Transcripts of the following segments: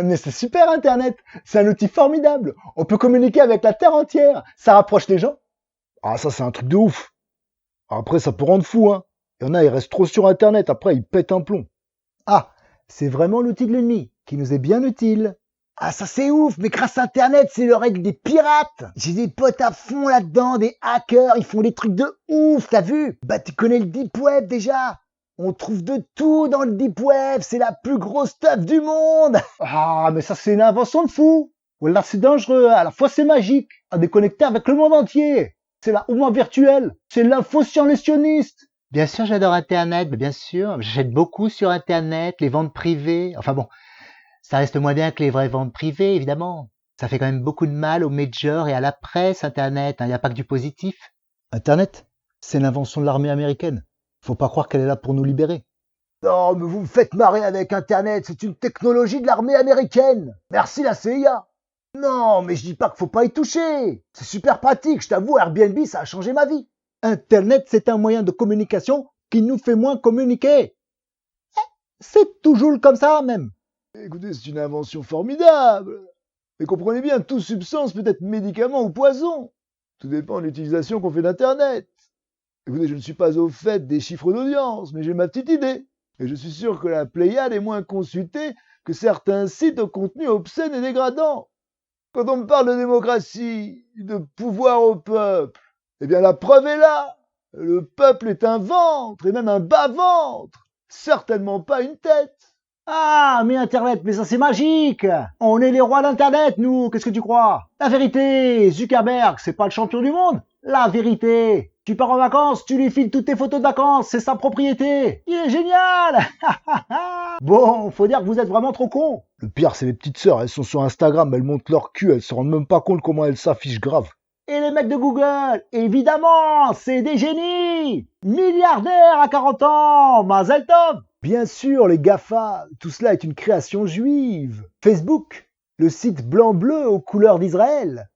Mais c'est super Internet, c'est un outil formidable. On peut communiquer avec la Terre entière, ça rapproche les gens. Ah ça c'est un truc de ouf. Après ça peut rendre fou, hein. Il y en a, ils restent trop sur Internet, après ils pètent un plomb. Ah, c'est vraiment l'outil de l'ennemi, qui nous est bien utile. Ah ça c'est ouf, mais grâce à Internet, c'est le règle des pirates. J'ai des potes à fond là-dedans, des hackers, ils font des trucs de ouf, t'as vu? Bah tu connais le Deep Web déjà. On trouve de tout dans le Deep Web, c'est la plus grosse stuff du monde. Ah, mais ça c'est une invention de fou. Voilà, c'est dangereux, à la fois c'est magique, à déconnecter avec le monde entier. C'est la Ouma virtuelle, c'est l'info science-lessionniste. Bien sûr, j'adore Internet, mais bien sûr, j'achète beaucoup sur Internet, les ventes privées. Enfin bon, ça reste moins bien que les vraies ventes privées, évidemment. Ça fait quand même beaucoup de mal aux majors et à la presse, Internet. Il n'y a pas que du positif. Internet, c'est l'invention de l'armée américaine. Faut pas croire qu'elle est là pour nous libérer. Non, mais vous me faites marrer avec Internet, c'est une technologie de l'armée américaine. Merci la CIA. Non, mais je dis pas qu'il faut pas y toucher. C'est super pratique, je t'avoue, Airbnb, ça a changé ma vie. Internet, c'est un moyen de communication qui nous fait moins communiquer. C'est toujours comme ça, même. Écoutez, c'est une invention formidable. Mais comprenez bien, toute substance peut être médicament ou poison. Tout dépend de l'utilisation qu'on fait d'Internet. Écoutez, je ne suis pas au fait des chiffres d'audience, mais j'ai ma petite idée. Et je suis sûr que la Pléiade est moins consultée que certains sites au contenu obscène et dégradant. Quand on me parle de démocratie, de pouvoir au peuple, eh bien la preuve est là. Le peuple est un ventre, et même un bas-ventre. Certainement pas une tête. Ah, mais Internet, mais ça c'est magique. On est les rois d'Internet, nous, qu'est-ce que tu crois? La vérité, Zuckerberg, c'est pas le champion du monde. La vérité. Tu pars en vacances, tu lui files toutes tes photos de vacances, c'est sa propriété. Il est génial. Bon, faut dire que vous êtes vraiment trop cons. Le pire, c'est les petites sœurs, elles sont sur Instagram, elles montent leur cul, elles se rendent même pas compte comment elles s'affichent grave. Et les mecs de Google, évidemment, c'est des génies. Milliardaires à 40 ans, Mazel Tov. Bien sûr, les GAFA, tout cela est une création juive. Facebook, le site blanc-bleu aux couleurs d'Israël.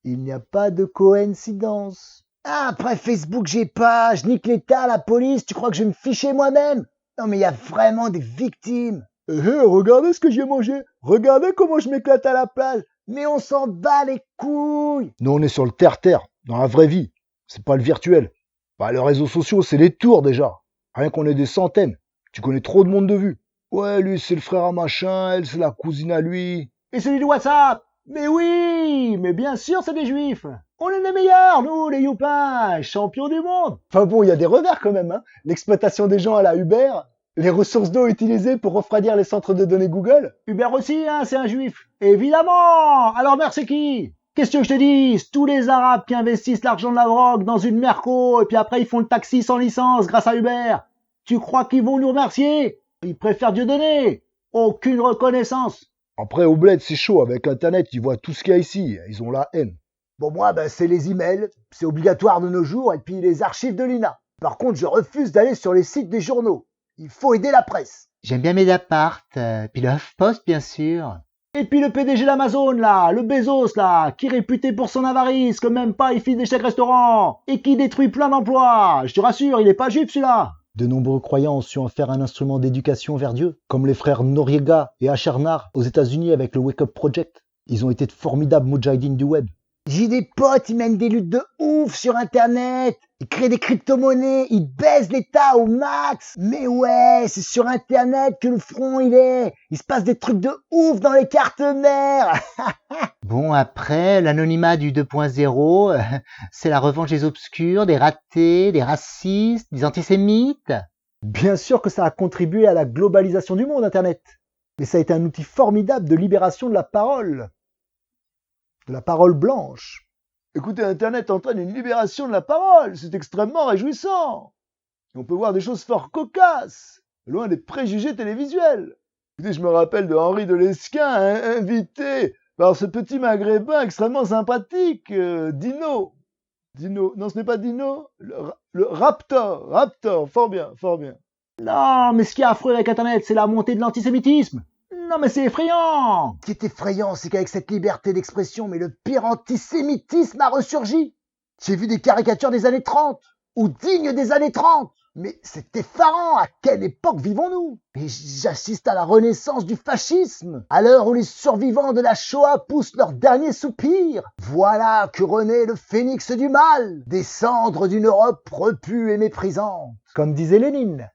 Il n'y a pas de coïncidence. Ah, après Facebook, j'ai pas, je nique l'État, la police, tu crois que je vais me ficher moi-même? Non mais il y a vraiment des victimes. Regardez ce que j'ai mangé, regardez comment je m'éclate à la plage. Mais on s'en bat les couilles. Nous on est sur le terre-terre, dans la vraie vie. C'est pas le virtuel. Bah les réseaux sociaux, c'est les tours déjà. Rien qu'on ait des centaines. Tu connais trop de monde de vue. Ouais, lui c'est le frère à machin, elle c'est la cousine à lui. Et celui de WhatsApp? Mais oui, mais bien sûr c'est des juifs. On est les meilleurs, nous, les youpins, champions du monde. Enfin bon, il y a des revers quand même, hein. L'exploitation des gens à la Uber, les ressources d'eau utilisées pour refroidir les centres de données Google. Uber aussi, hein, c'est un juif. Évidemment. Alors merci qui? Qu'est-ce que je te dis? Tous les Arabes qui investissent l'argent de la drogue dans une Merco et puis après ils font le taxi sans licence grâce à Uber. Tu crois qu'ils vont nous remercier? Ils préfèrent Dieudonné. Aucune reconnaissance. Après, au bled, c'est chaud. Avec Internet, ils voient tout ce qu'il y a ici. Ils ont la haine. Bon, moi, c'est les emails. C'est obligatoire de nos jours. Et puis les archives de l'INA. Par contre, je refuse d'aller sur les sites des journaux. Il faut aider la presse. J'aime bien Mediapart, puis le HuffPost, bien sûr. Et puis le PDG d'Amazon, là, le Bezos, là, qui est réputé pour son avarice, que même pas il file des chèques restaurants, et qui détruit plein d'emplois. Je te rassure, il est pas juif, celui-là. De nombreux croyants ont su en faire un instrument d'éducation vers Dieu, comme les frères Noriega et Acharnar aux États-Unis avec le Wake Up Project. Ils ont été de formidables moudjahidines du web. J'ai des potes, ils mènent des luttes de ouf sur Internet. Ils créent des crypto-monnaies, ils baisent l'État au max. Mais ouais, c'est sur Internet que le front il est. Il se passe des trucs de ouf dans les cartes mères. Bon, après, l'anonymat du 2.0, c'est la revanche des obscurs, des ratés, des racistes, des antisémites. Bien sûr que ça a contribué à la globalisation du monde, Internet. Mais ça a été un outil formidable de libération de la parole. De la parole blanche. Écoutez, Internet entraîne une libération de la parole. C'est extrêmement réjouissant. Et on peut voir des choses fort cocasses, loin des préjugés télévisuels. Écoutez, je me rappelle de Henri de Lesquen, invité par ce petit maghrébin extrêmement sympathique, Dino. Dino, non ce n'est pas Dino, le Raptor, Raptor, fort bien, fort bien. Non, mais ce qui est affreux avec Internet, c'est la montée de l'antisémitisme. Non mais c'est effrayant. Ce qui est effrayant, c'est qu'avec cette liberté d'expression, mais le pire antisémitisme a ressurgi. J'ai vu des caricatures des années 30, ou dignes des années 30. Mais c'est effarant, à quelle époque vivons-nous? Et j'assiste à la renaissance du fascisme, à l'heure où les survivants de la Shoah poussent leur dernier soupir. Voilà que renaît le phénix du mal, des cendres d'une Europe repue et méprisante. Comme disait Lénine,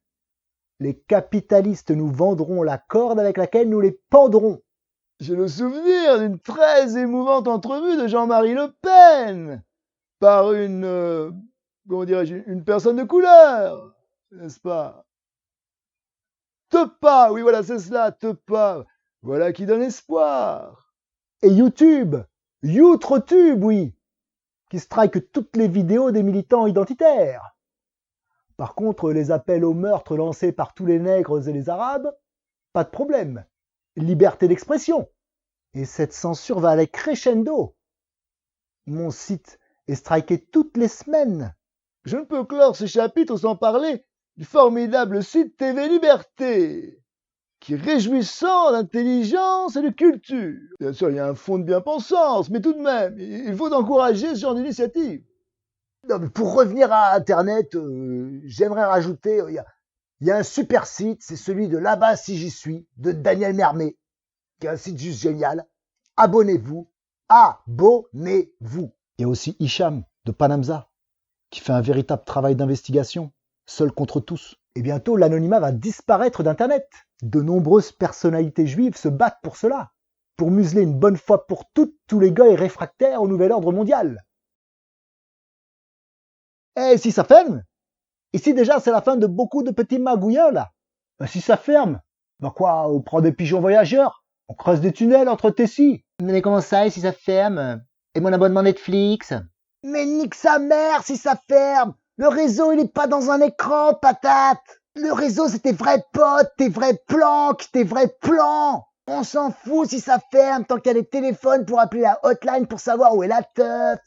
les capitalistes nous vendront la corde avec laquelle nous les pendrons. J'ai le souvenir d'une très émouvante entrevue de Jean-Marie Le Pen par comment dirais-je, une personne de couleur, n'est-ce pas? Tepa, oui voilà c'est cela, Tepa, voilà qui donne espoir. Et YouTube, Youtretube, oui, qui strike toutes les vidéos des militants identitaires. Par contre, les appels au meurtre lancés par tous les nègres et les arabes, pas de problème. Liberté d'expression. Et cette censure va aller crescendo. Mon site est striké toutes les semaines. Je ne peux clore ce chapitre sans parler du formidable site TV Liberté, qui est réjouissant d'intelligence et de culture. Bien sûr, il y a un fond de bien-pensance, mais tout de même, il faut encourager ce genre d'initiative. Non, mais pour revenir à Internet, j'aimerais rajouter, il y a un super site, c'est celui de Là-bas si j'y suis, de Daniel Mermet, qui est un site juste génial. Abonnez-vous, abonnez-vous. Il y a aussi Hicham de Panamza, qui fait un véritable travail d'investigation, seul contre tous. Et bientôt, l'anonymat va disparaître d'Internet. De nombreuses personnalités juives se battent pour cela, pour museler une bonne fois pour toutes tous les gars réfractaires au nouvel ordre mondial. Eh, si ça ferme, ici déjà c'est la fin de beaucoup de petits magouillons là. Si ça ferme, bah quoi, on prend des pigeons voyageurs, on creuse des tunnels entre Tessie. Mais comment ça, et si ça ferme? Et mon abonnement Netflix? Mais nique sa mère si ça ferme. Le réseau il est pas dans un écran, patate. Le réseau c'est tes vrais potes, tes vrais planques, tes vrais plans. On s'en fout si ça ferme tant qu'il y a des téléphones pour appeler la hotline pour savoir où est la teuf.